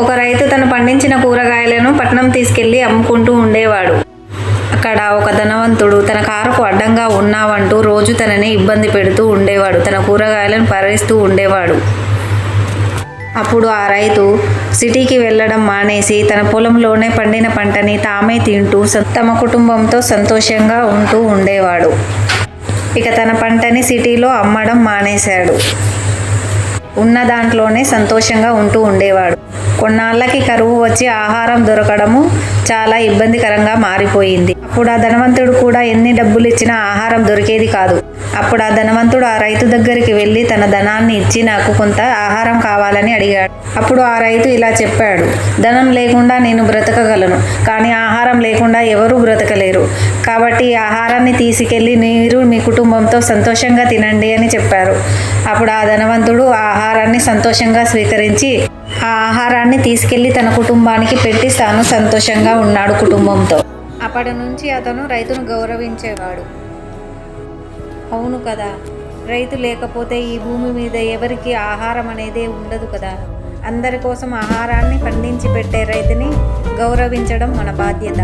ఒక రైతు తను పండించిన కూరగాయలను పట్నం తీసుకెళ్లి అమ్ముకుంటూ ఉండేవాడు. అక్కడ ఒక ధనవంతుడు తన కారుకు అడ్డంగా ఉన్నావంటూ రోజు తనని ఇబ్బంది పెడుతూ ఉండేవాడు. తన కూరగాయలను పారేస్తూ ఉండేవాడు. అప్పుడు ఆ రైతు సిటీకి వెళ్ళడం మానేసి తన పొలంలోనే పండిన పంటని తామే తింటూ తమ కుటుంబంతో సంతోషంగా ఉంటూ ఉండేవాడు. ఇక తన పంటని సిటీలో అమ్మడం మానేశాడు. ఉన్న దాంట్లోనే సంతోషంగా ఉంటూ ఉండేవాడు. కొన్నాళ్ళకి కరువు వచ్చి ఆహారం దొరకడము చాలా ఇబ్బందికరంగా మారిపోయింది. అప్పుడు ఆ ధనవంతుడు కూడా ఎన్ని డబ్బులు ఇచ్చినా ఆహారం దొరికేది కాదు. అప్పుడు ఆ ధనవంతుడు ఆ రైతు దగ్గరికి వెళ్ళి తన ధనాన్ని ఇచ్చి నాకు కొంత ఆహారం కావాలని అడిగాడు. అప్పుడు ఆ రైతు ఇలా చెప్పాడు, ధనం లేకుండా నేను బ్రతకగలను, కానీ ఆహారం లేకుండా ఎవరూ బ్రతకలేరు. కాబట్టి ఈ ఆహారాన్ని తీసుకెళ్ళి మీరు మీ కుటుంబంతో సంతోషంగా తినండి అని చెప్పారు. అప్పుడు ఆ ధనవంతుడు ఆ ఆహారాన్ని సంతోషంగా స్వీకరించి ఆ ఆహారాన్ని తీసుకెళ్లి తన కుటుంబానికి పెట్టి తాను సంతోషంగా ఉన్నాడు కుటుంబంతో. అప్పటి నుంచి అతను రైతును గౌరవించేవాడు. అవును కదా, రైతు లేకపోతే ఈ భూమి మీద ఎవరికి ఆహారం అనేదే ఉండదు కదా. అందరి కోసం ఆహారాన్ని పండించి పెట్టే రైతుని గౌరవించడం మన బాధ్యత.